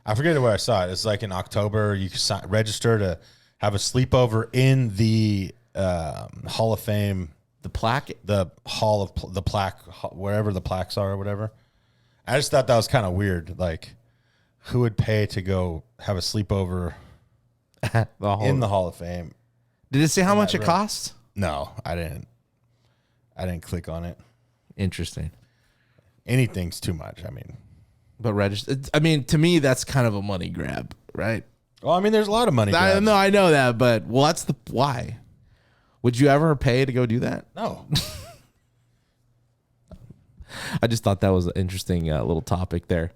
I forget where I saw it. It's like in October. You can register to have a sleepover in the Hall of Fame. The plaque? The Hall of the plaque, wherever the plaques are or whatever. I just thought that was kind of weird. Like, who would pay to go have a sleepover in the Hall of Fame? Did it say how much it costs? No, I didn't. I didn't click on it. Interesting. Anything's too much. But register. I mean, to me, that's kind of a money grab, right? Well, there's a lot of money grabs. No, I know that, but that's the why. Would you ever pay to go do that? No. I just thought that was an interesting little topic there.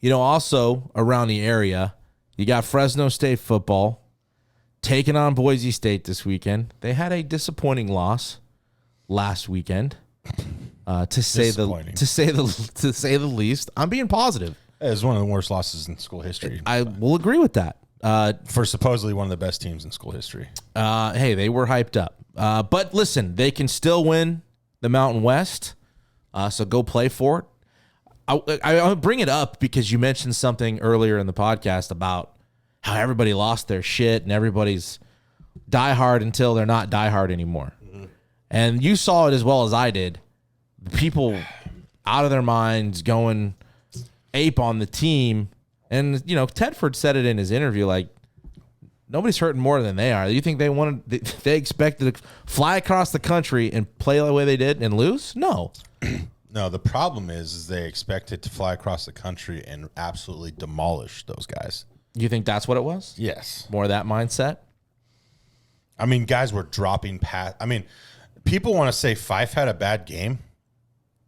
Also around the area, you got Fresno State football taking on Boise State this weekend. They had a disappointing loss last weekend, to say the least. I'm being positive. It was one of the worst losses in school history. I will agree with that. For supposedly one of the best teams in school history. Hey, they were hyped up. But listen, they can still win the Mountain West, so go play for it. I'll bring it up because you mentioned something earlier in the podcast about how everybody lost their shit and everybody's diehard until they're not diehard anymore. Mm-hmm. And you saw it as well as I did. People out of their minds going ape on the team. And, Tedford said it in his interview, like, nobody's hurting more than they are. You think they expected to fly across the country and play the way they did and lose? No. No, the problem is they expected to fly across the country and absolutely demolish those guys. You think that's what it was? Yes. More of that mindset? I mean, guys were dropping past. I mean, people want to say Fife had a bad game.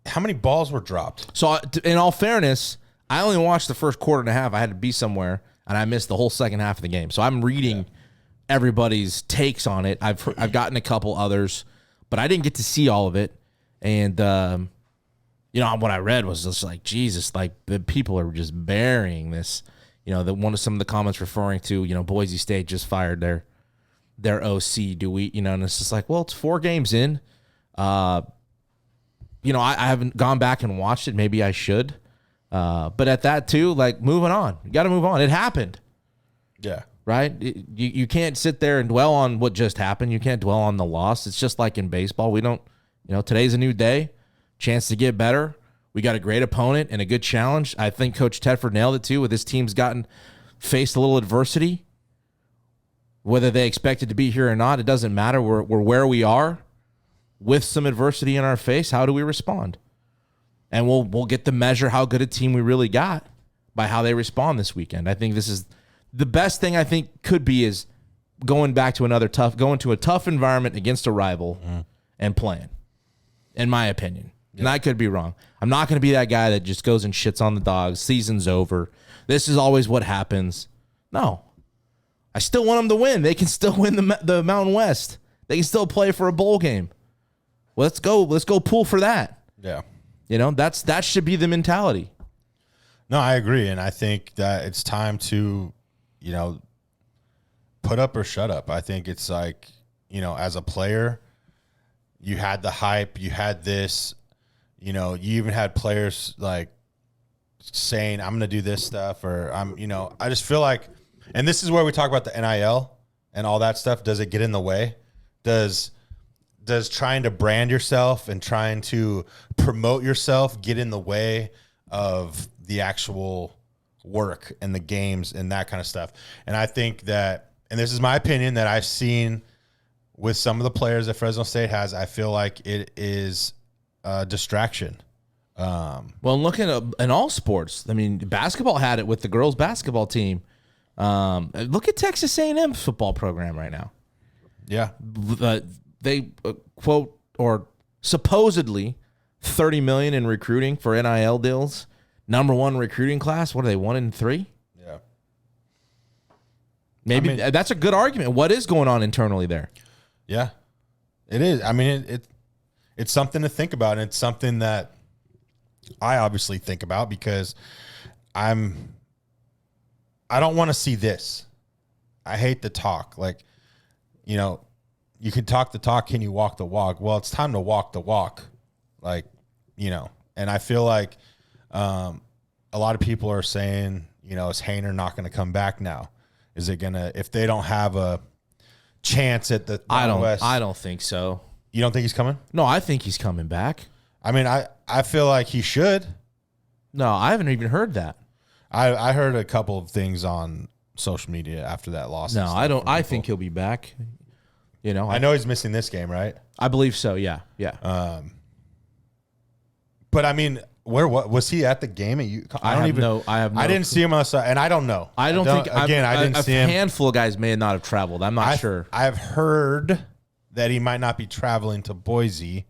How many balls were dropped? So, in all fairness, I only watched the first quarter and a half. I had to be somewhere, and I missed the whole second half of the game. So I'm reading everybody's takes on it. I've gotten a couple others, but I didn't get to see all of it. And what I read was just like, Jesus, like the people are just burying this. Some of the comments referring to Boise State just fired their OC. Do we and it's just like, well, it's 4 games in. I haven't gone back and watched it. Maybe I should. But at that too, like moving on. You got to move on. It happened. Yeah. Right? You can't sit there and dwell on what just happened. You can't dwell on the loss. It's just like in baseball. We don't, today's a new day, chance to get better. We got a great opponent and a good challenge. I think Coach Tedford nailed it too, with his team's faced a little adversity. Whether they expected to be here or not, it doesn't matter. We're where we are with some adversity in our face. How do we respond? And we'll get to measure how good a team we really got by how they respond this weekend. I think this is the best thing I think could be is going to a tough environment against a rival and playing, in my opinion. Yeah. And I could be wrong. I'm not going to be that guy that just goes and shits on the Dogs. Season's over. This is always what happens. No. I still want them to win. They can still win the Mountain West. They can still play for a bowl game. Let's go pull for that. Yeah. That should be the mentality. No, I agree. And I think that it's time to, put up or shut up. I think it's like, as a player, you had the hype, you had this, you even had players like saying, I'm going to do this stuff, or I just feel like, and this is where we talk about the NIL and all that stuff. Does it get in the way? Does trying to brand yourself and trying to promote yourself get in the way of the actual work and the games and that kind of stuff? And I think that, and this is my opinion, that I've seen with some of the players that Fresno State has, I feel like it is a distraction. Well, looking at in all sports, I mean, basketball had it with the girls' basketball team. Look at Texas A&M football program right now. Yeah. They quote or supposedly $30 million in recruiting for NIL deals. Number 1 recruiting class. What are they, 1 in 3? Yeah. Maybe that's a good argument. What is going on internally there? Yeah, it is. I mean, it's something to think about, and it's something that I obviously think about because I don't want to see this. I hate the talk. Like, you can talk the talk, can you walk the walk? Well, it's time to walk the walk. Like, and I feel like a lot of people are saying, is Hainer not going to come back now? Is it going to, if they don't have a chance at the West? I don't think so. You don't think he's coming? No, I think he's coming back. I mean, I feel like he should. No, I haven't even heard that. I heard a couple of things on social media after that loss. No, I don't. I think he'll be back. I know he's missing this game, right? I believe so. Yeah. But I mean, where was he at the game at UConn? I didn't see him on the side, and I don't know. I didn't see him. A handful of guys may not have traveled. I'm not sure. I've heard that he might not be traveling to Boise,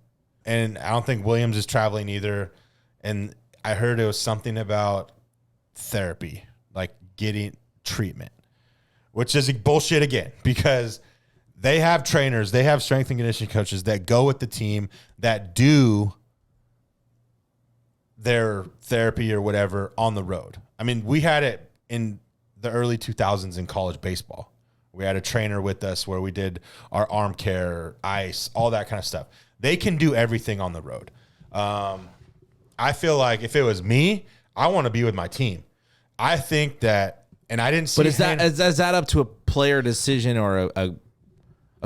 and I don't think Williams is traveling either. And I heard it was something about therapy, like getting treatment, which is bullshit again, because they have trainers, they have strength and conditioning coaches that go with the team that do their therapy or whatever on the road. I mean, we had it in the early 2000s in college baseball. We had a trainer with us where we did our arm care, ice, all that kind of stuff. They can do everything on the road. I feel like if it was me, I want to be with my team. I think that, and I didn't see. But is that up to a player decision or a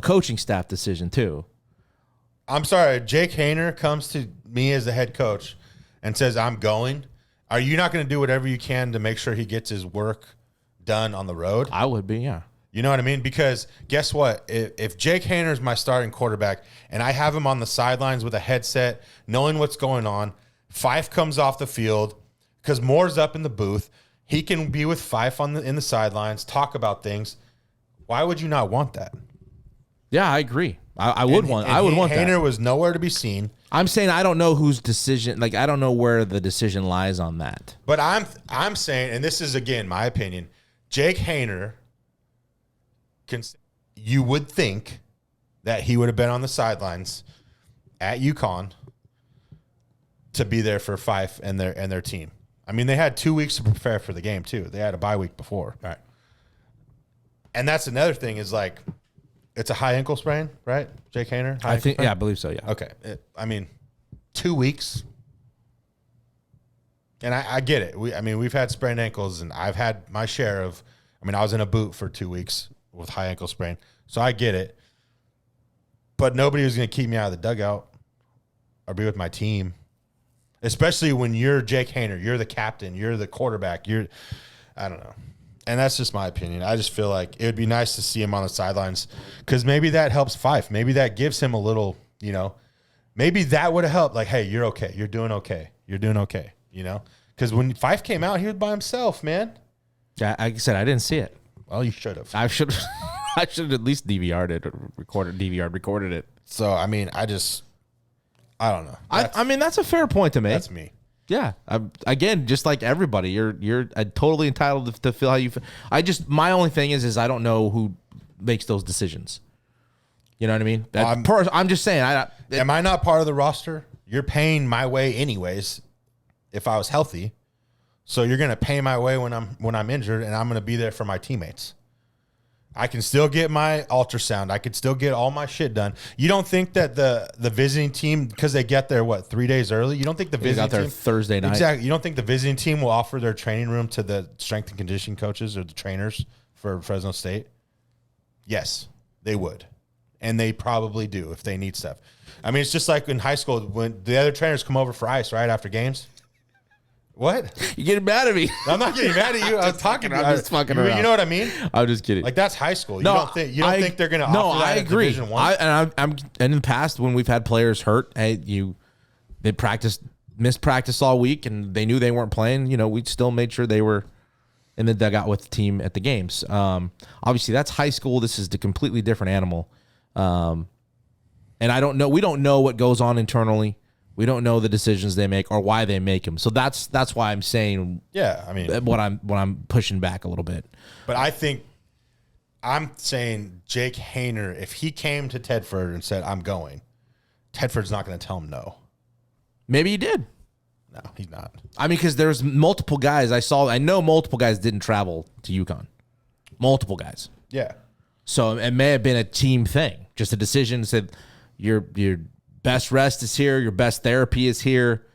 coaching staff decision too? I'm sorry, Jake Haener comes to me as the head coach and says, I'm going. Are you not going to do whatever you can to make sure he gets his work done on the road? I would be, yeah. You know what I mean? Because guess what? If Jake Haener is my starting quarterback and I have him on the sidelines with a headset, knowing what's going on, Fife comes off the field because Moore's up in the booth. He can be with Fife in the sidelines, talk about things. Why would you not want that? Yeah, I agree. I would want Haener that. was nowhere to be seen. I'm saying I don't know whose decision. Like I don't know where the decision lies on that. But I'm saying, and this is again my opinion, Jake Haener. You would think that he would have been on the sidelines at UConn to be there for Fife and their team. I mean, they had 2 weeks to prepare for the game too. They had a bye week before. Right. And that's another thing is like, it's a high ankle sprain, right? Jake Haener? I think, yeah, I believe so. Yeah. Okay. I mean, 2 weeks. And I get it. We've had sprained ankles, and I've had my share of. I was in a boot for 2 weeks with high ankle sprain, so I get it. But nobody was going to keep me out of the dugout or be with my team, especially when you're Jake Haener, you're the captain, you're the quarterback, I don't know. And that's just my opinion. I just feel like it would be nice to see him on the sidelines because maybe that helps Fife. Maybe that gives him a little, maybe that would have helped. Like, hey, you're okay. You're doing okay. You're doing okay, Because when Fife came out, he was by himself, man. Yeah, like I said, I didn't see it. Well, you should have. I should have at least DVR'd it or recorded it. So, I don't know. That's a fair point to make. That's me. Yeah. Again, just like everybody, you're totally entitled to feel how you feel. My only thing is I don't know who makes those decisions. You know what I mean? I'm just saying. Am I not part of the roster? You're paying my way anyways if I was healthy. So you're going to pay my way when I'm injured, and I'm going to be there for my teammates. I can still get my ultrasound. I could still get all my shit done. You don't think that the visiting team, because they get there, 3 days early? You don't think the visiting team Thursday night? Exactly. You don't think the visiting team will offer their training room to the strength and conditioning coaches or the trainers for Fresno State? Yes, they would. And they probably do if they need stuff. It's just like in high school when the other trainers come over for ice right after games. What? You getting mad at me? I'm not getting mad at you. I'm talking. I'm just fucking around. You know what I mean? I'm just kidding. Like that's high school. You don't think they're going to offer No, that I at agree. Division I? And in the past when we've had players hurt, they missed practice all week, and they knew they weren't playing. We still made sure they were in the dugout with the team at the games. Obviously, that's high school. This is a completely different animal. And I don't know. We don't know what goes on internally. We don't know the decisions they make or why they make them. So that's why I'm saying, what I'm pushing back a little bit. But I'm saying Jake Haener, if he came to Tedford and said, I'm going, Tedford's not going to tell him no. Maybe he did. No, he's not. Because there's multiple guys I know multiple guys didn't travel to UConn. Multiple guys. Yeah. So it may have been a team thing. Just a decision said your best rest is here. Your best therapy is here.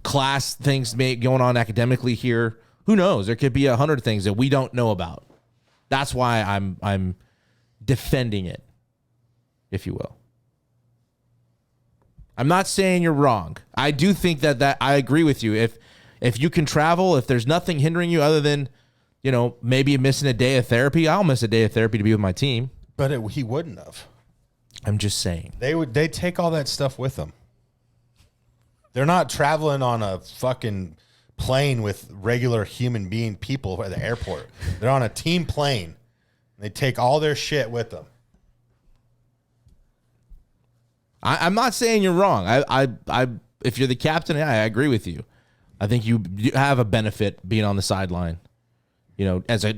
Class things may going on academically here. Who knows? There could be 100 things that we don't know about. That's why I'm defending it, if you will. I'm not saying you're wrong. I do think that I agree with you. If you can travel, if there's nothing hindering you other than, maybe missing a day of therapy, I'll miss a day of therapy to be with my team. But he wouldn't have. I'm just saying. They take all that stuff with them. They're not traveling on a fucking plane with regular human being people at the airport. They're on a team plane. They take all their shit with them. I'm not saying you're wrong. If you're the captain, I agree with you. I think you have a benefit being on the sideline, as a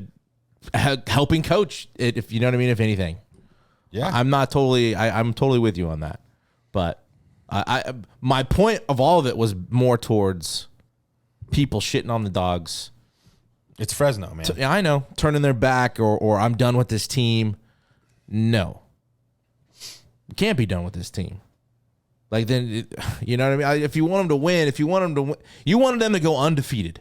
helping coach, if you know what I mean, if anything. Yeah. I'm totally with you on that. But my point of all of it was more towards people shitting on the dogs. It's Fresno, man. Yeah, I know. Turning their back or I'm done with this team. No. You can't be done with this team. Like then, you know what I mean? If you want them to win, you wanted them to go undefeated.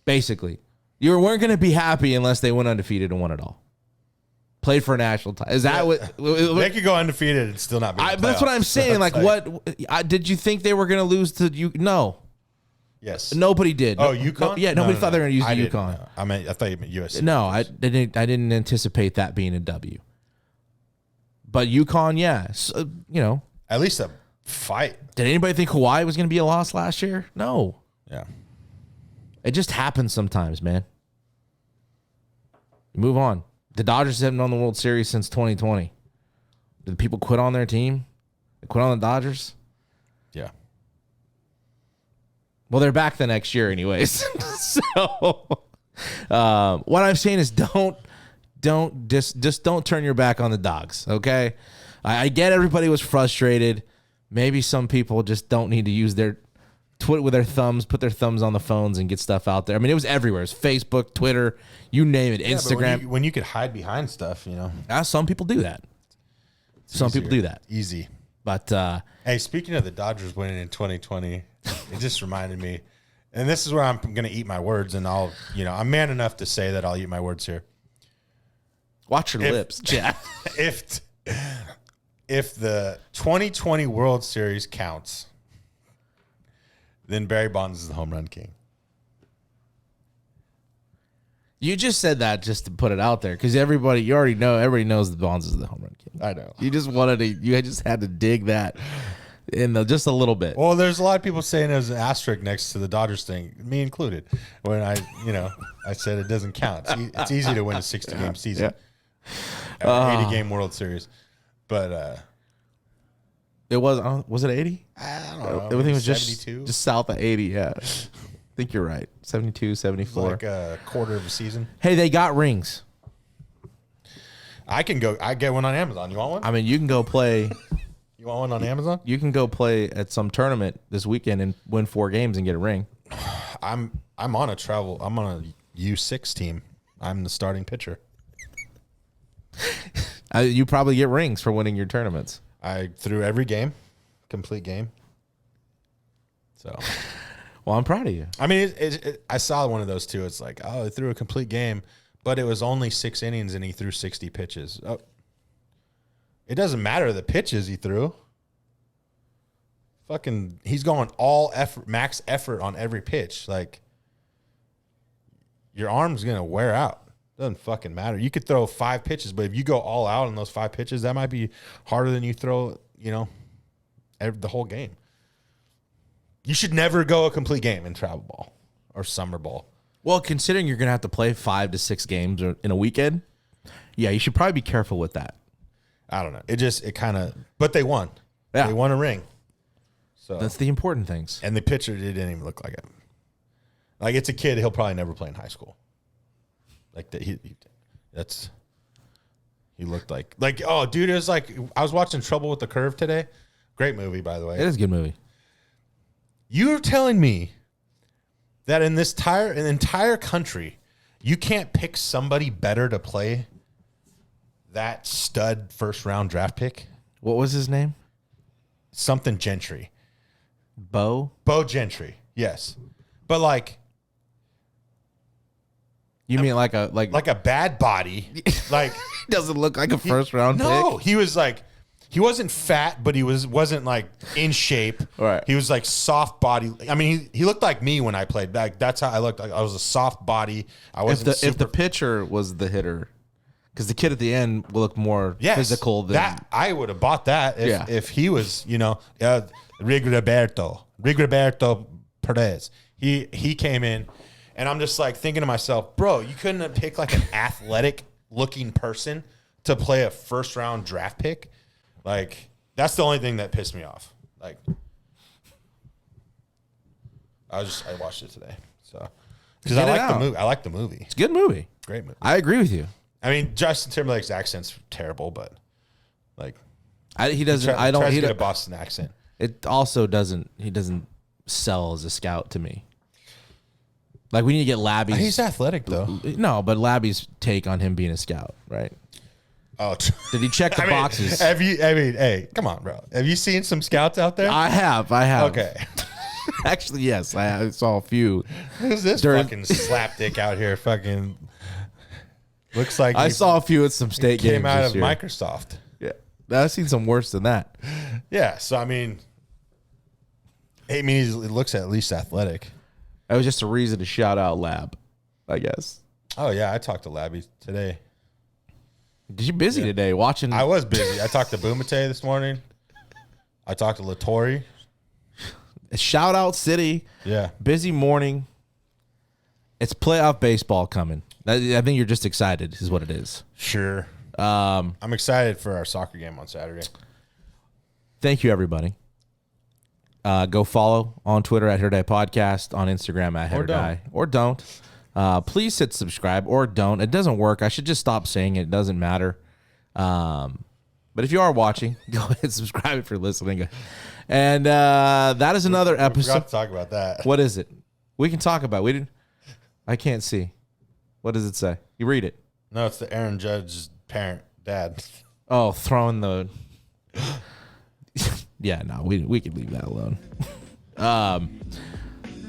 Basically. You weren't going to be happy unless they went undefeated and won it all. Played for a national title. Is that what? They could go undefeated and still not be. That's what I'm saying. Like, what? Did you think they were going to lose to you? No. Yes. Nobody did. Oh, UConn? Yeah, nobody thought they were going to use UConn. I thought you meant USC. No, I didn't anticipate that being a W. But UConn, yeah. So, At least a fight. Did anybody think Hawaii was going to be a loss last year? No. Yeah. It just happens sometimes, man. You move on. The Dodgers haven't won the World Series since 2020. Did people quit on their team? They quit on the Dodgers? Yeah. Well, they're back the next year anyways. So what I'm saying is don't don't turn your back on the Dogs, okay? I get everybody was frustrated. Maybe some people just don't need to use their Twitter with their thumbs, put their thumbs on the phones and get stuff out there. I mean, it was everywhere. It's Facebook, Twitter, you name it, Instagram. But when you could hide behind stuff, you know. Some people do that. Some people do that. Easy. But hey, speaking of the Dodgers winning in 2020, it just reminded me, and this is where I'm going to eat my words, and I'm man enough to say that I'll eat my words here. Watch your lips, Jeff. If the 2020 World Series counts, then Barry Bonds is the home run king. You just said that just to put it out there because everybody knows that Bonds is the home run king. I know. You just had to dig that in just a little bit. Well, there's a lot of people saying there's an asterisk next to the Dodgers thing, me included. When I said it doesn't count. It's easy to win a 60-game season, 80-game World Series, but it was it 80? I don't know. Everything was 72? just south of 80. Yeah, I think you're right. 72, 74. Like a quarter of a season. Hey, they got rings. I get one on Amazon. You want one? I mean, you can go play. You want one on Amazon? You can go play at some tournament this weekend and win 4 games and get a ring. I'm on a U6 team. I'm the starting pitcher. You probably get rings for winning your tournaments. I threw every game, complete game. So, well, I'm proud of you. I mean, I saw one of those too. It's like, oh, he threw a complete game, but it was only 6 innings and he threw 60 pitches. Oh, it doesn't matter the pitches he threw. Fucking, he's going all effort, max effort on every pitch. Like, your arm's gonna wear out. Doesn't fucking matter. You could throw 5 pitches, but if you go all out on those 5 pitches, that might be harder than you throw, the whole game. You should never go a complete game in travel ball or summer ball. Well, considering you're going to have to play 5 to 6 games in a weekend, yeah, you should probably be careful with that. I don't know. But they won. Yeah. They won a ring. So that's the important things. And the pitcher, it didn't even look like it. Like, it's a kid. He'll probably never play in high school. Like that, he looked like oh, dude, it was like I was watching Trouble with the Curve today. Great movie, by the way. It is a good movie. You're telling me that in this entire country, you can't pick somebody better to play that stud first round draft pick? What was his name? Something Gentry. Bo Gentry. Yes, but like. You mean like a bad body? Like, doesn't look like a first round pick. No, he was like, he wasn't fat, but he wasn't like in shape. Right. He was like soft body. I mean, he looked like me when I played. Like, that's how I looked. Like, I was a soft body. I wasn't. If the pitcher was the hitter, because the kid at the end looked more physical than that. I would have bought that if he was, Rigoberto Perez. He came in. And I'm just like thinking to myself, bro, you couldn't have picked like an athletic looking person to play a first round draft pick. Like, that's the only thing that pissed me off. Like, I watched it today. So, because I like the movie. I like the movie. It's a good movie. Great movie. I agree with you. I mean, Justin Timberlake's accent's terrible, but like, he doesn't. I don't. He get a Boston accent. It also doesn't. He doesn't sell as a scout to me. Like, we need to get Labby's. He's athletic, though. No, but Labby's take on him being a scout, right? Oh, did he check the boxes? Hey, come on, bro. Have you seen some scouts out there? I have. Okay. Actually, yes. I saw a few. Who's this fucking slapdick out here? Fucking looks like I saw a few at some state games. Came out of Microsoft. Yeah, I've seen some worse than that. Yeah. So I mean, he looks at least athletic. That was just a reason to shout out Lab, I guess. Oh, yeah. I talked to Labby today. Did you busy today watching? I was busy. I talked to Bumate this morning. I talked to Latori. Shout out City. Yeah. Busy morning. It's playoff baseball coming. I think you're just excited is what it is. Sure. I'm excited for our soccer game on Saturday. Thank you, everybody. Go follow on Twitter at HIT.OR.DIE Podcast, on Instagram at HIT.OR.DIE. Or don't. Please hit subscribe or don't. It doesn't work. I should just stop saying it. It doesn't matter. But if you are watching, go ahead and subscribe if you're listening. And that is another episode. We forgot to talk about that. What is it? We can talk about it. We didn't. I can't see. What does it say? You read it. No, it's the Aaron Judge's parent, dad. Oh, throwing the... Yeah, no, we could leave that alone.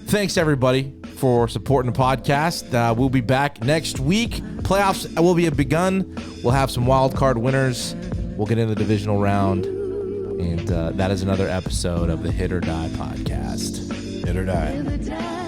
Thanks, everybody, for supporting the podcast. We'll be back next week. Playoffs will be begun. We'll have some wild card winners. We'll get into the divisional round. And that is another episode of the Hit or Die podcast. Hit or Die.